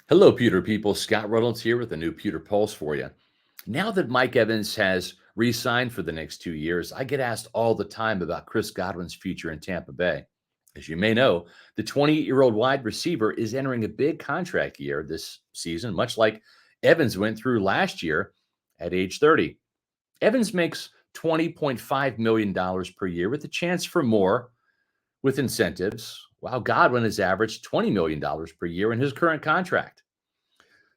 Hello, Pewter people. Scott Reynolds here with a new Pewter Pulse for you. Now that Mike Evans has re signed for the next 2 years, I get asked all the time about Chris Godwin's future in Tampa Bay. As you may know, the 28-year-old wide receiver is entering a big contract year this season, much like Evans went through last year at age 30. Evans makes $20.5 million per year with a chance for more with incentives, while Godwin has averaged $20 million per year in his current contract.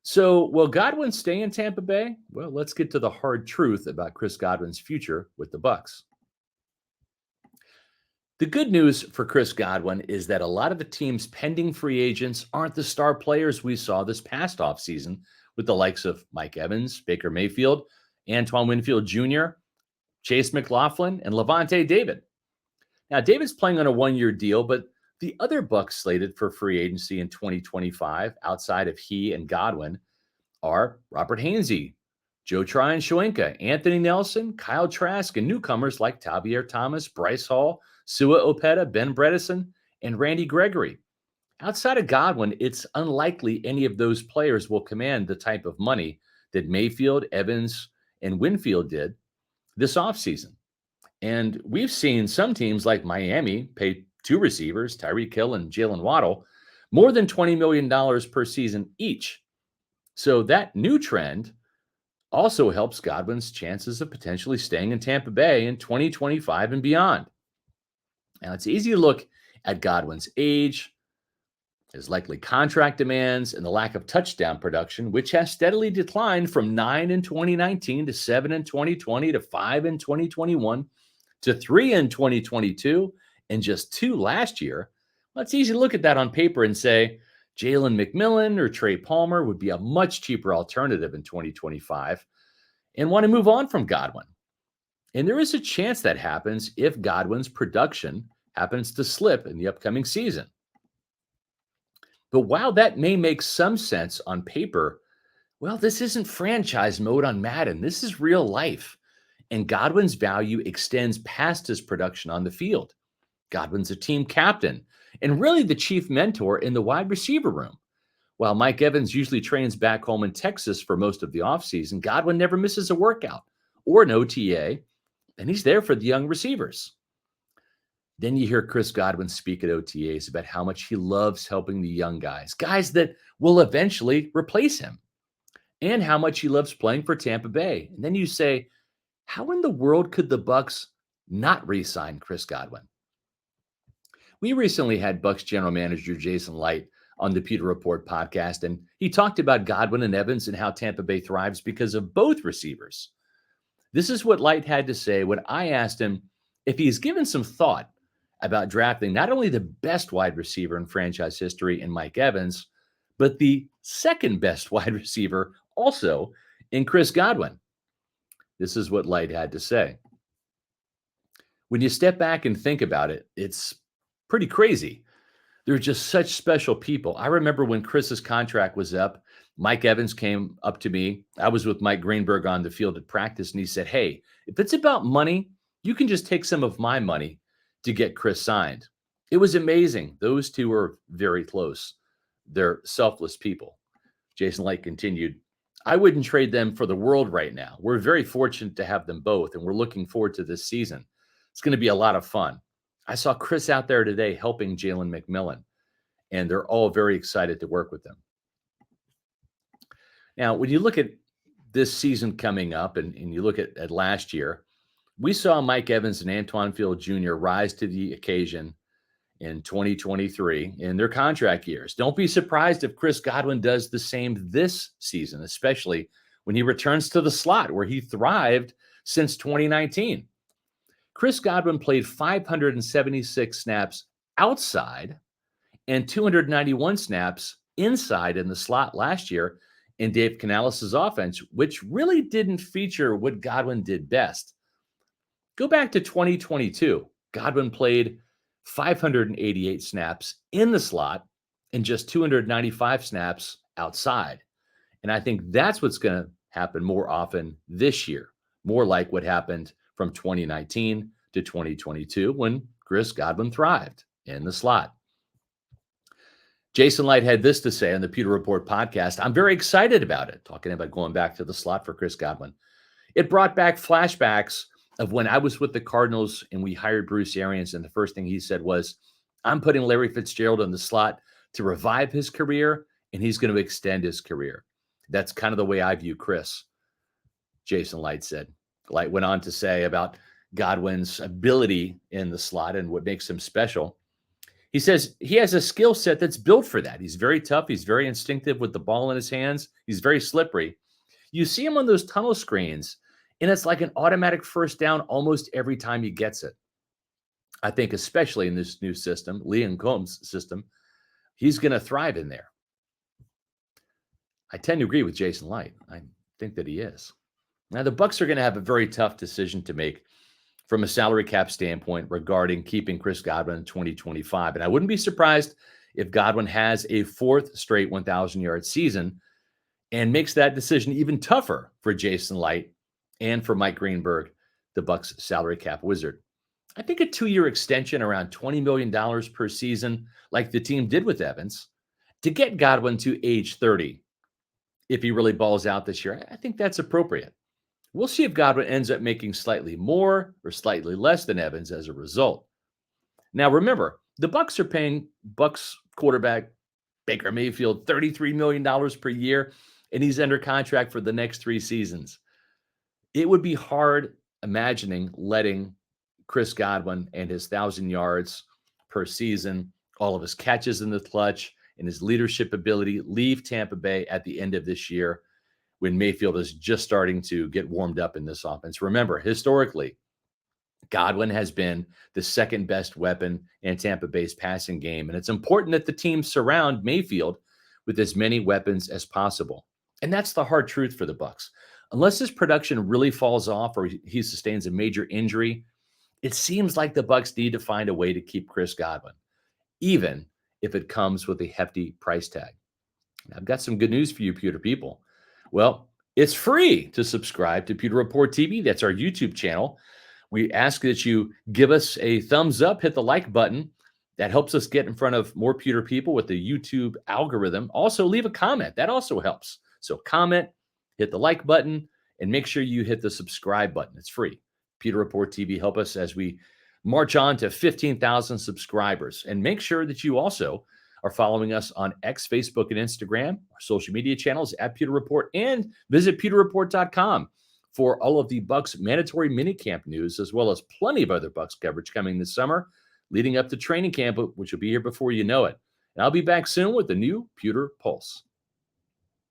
So, will Godwin stay in Tampa Bay? Well, let's get to the hard truth about Chris Godwin's future with the Bucs. The good news for Chris Godwin is that a lot of the team's pending free agents aren't the star players we saw this past offseason with the likes of Mike Evans, Baker Mayfield, Antoine Winfield Jr., Chase McLaughlin, and Levante David. Now, David's playing on a one-year deal, but the other Bucs slated for free agency in 2025, outside of he and Godwin, are Robert Hainsey, Joe Tryon-Shoyinka, Anthony Nelson, Kyle Trask, and newcomers like Tavier Thomas, Bryce Hall, Sua Opeta, Ben Bredesen, and Randy Gregory. Outside of Godwin, it's unlikely any of those players will command the type of money that Mayfield, Evans, and Winfield did this offseason. And we've seen some teams like Miami pay two receivers, Tyreek Hill and Jalen Waddle, more than $20 million per season each. So that new trend also helps Godwin's chances of potentially staying in Tampa Bay in 2025 and beyond. Now, it's easy to look at Godwin's age, his likely contract demands, and the lack of touchdown production, which has steadily declined from 9 in 2019 to 7 in 2020 to 5 in 2021 to 3 in 2022 and just 2 last year. Well, it's easy to look at that on paper and say Jalen McMillan or Trey Palmer would be a much cheaper alternative in 2025 and want to move on from Godwin. And there is a chance that happens if Godwin's production happens to slip in the upcoming season. But while that may make some sense on paper, well, this isn't franchise mode on Madden. This is real life. And Godwin's value extends past his production on the field. Godwin's a team captain and really the chief mentor in the wide receiver room. While Mike Evans usually trains back home in Texas for most of the offseason, Godwin never misses a workout or an OTA, and he's there for the young receivers. Then you hear Chris Godwin speak at OTAs about how much he loves helping the young guys that will eventually replace him, and how much he loves playing for Tampa Bay. And then you say, how in the world could the Bucs not re-sign Chris Godwin? We recently had Bucs general manager Jason Licht on the Pewter Report podcast, and he talked about Godwin and Evans and how Tampa Bay thrives because of both receivers. This is what Licht had to say when I asked him if he's given some thought about drafting not only the best wide receiver in franchise history in Mike Evans, but the second best wide receiver also in Chris Godwin. This is what Licht had to say. When you step back and think about it, it's pretty crazy. They're just such special people. I remember when Chris's contract was up, Mike Evans came up to me. I was with Mike Greenberg on the field at practice, and he said, "Hey, if it's about money, you can just take some of my money to get Chris signed." It was amazing. Those two are very close. They're selfless people. Jason Licht continued, "I wouldn't trade them for the world right now. We're very fortunate to have them both, and we're looking forward to this season. It's going to be a lot of fun. I saw Chris out there today helping Jalen McMillan, and they're all very excited to work with them." Now, when you look at this season coming up and you look at last year, we saw Mike Evans and Antoine Winfield Jr. rise to the occasion in 2023 in their contract years. Don't be surprised if Chris Godwin does the same this season, especially when he returns to the slot where he thrived since 2019. Chris Godwin played 576 snaps outside and 291 snaps inside in the slot last year in Dave Canales' offense, which really didn't feature what Godwin did best. Go back to 2022. Godwin played 588 snaps in the slot and just 295 snaps outside. And I think that's what's going to happen more often this year, more like what happened from 2019 to 2022 when Chris Godwin thrived in the slot. Jason Light had this to say on the Pewter Report podcast. I'm very excited about it, talking about going back to the slot for Chris Godwin. It brought back flashbacks of when I was with the Cardinals and we hired Bruce Arians. And the first thing he said was, I'm putting Larry Fitzgerald in the slot to revive his career, and he's going to extend his career. That's kind of the way I view Chris, Jason Light said. Light went on to say about Godwin's ability in the slot and what makes him special. He says he has a skill set that's built for that. He's very tough. He's very instinctive with the ball in his hands. He's very slippery. You see him on those tunnel screens, and it's like an automatic first down almost every time he gets it. I think especially in this new system, Liam Combs' system, he's going to thrive in there. I tend to agree with Jason Light. I think that he is. Now, the Bucs are going to have a very tough decision to make from a salary cap standpoint regarding keeping Chris Godwin in 2025. And I wouldn't be surprised if Godwin has a fourth straight 1,000-yard season and makes that decision even tougher for Jason Light and for Mike Greenberg, the Bucs salary cap wizard. I think a 2-year extension around $20 million per season, like the team did with Evans, to get Godwin to age 30, if he really balls out this year, I think that's appropriate. We'll see if Godwin ends up making slightly more or slightly less than Evans as a result. Now, remember, the Bucs are paying Bucs quarterback Baker Mayfield $33 million per year, and he's under contract for the next 3 seasons. It would be hard imagining letting Chris Godwin and his 1,000 yards per season, all of his catches in the clutch, and his leadership ability leave Tampa Bay at the end of this year when Mayfield is just starting to get warmed up in this offense. Remember, historically, Godwin has been the second best weapon in Tampa Bay's passing game, and it's important that the team surround Mayfield with as many weapons as possible. And that's the hard truth for the Bucs. Unless his production really falls off or he sustains a major injury, it seems like the Bucs need to find a way to keep Chris Godwin, even if it comes with a hefty price tag. I've got some good news for you, Pewter people. Well, it's free to subscribe to Pewter Report TV. That's our YouTube channel. We ask that you give us a thumbs up, hit the like button. That helps us get in front of more Pewter people with the YouTube algorithm. Also, leave a comment. That also helps. So comment, hit the like button, and make sure you hit the subscribe button. It's free. Pewter Report TV, help us as we march on to 15,000 subscribers. And make sure that you also are following us on X, Facebook, and Instagram, our social media channels at Pewter Report, and visit pewterreport.com for all of the Bucs mandatory minicamp news, as well as plenty of other Bucs coverage coming this summer, leading up to training camp, which will be here before you know it. And I'll be back soon with the new Pewter Pulse.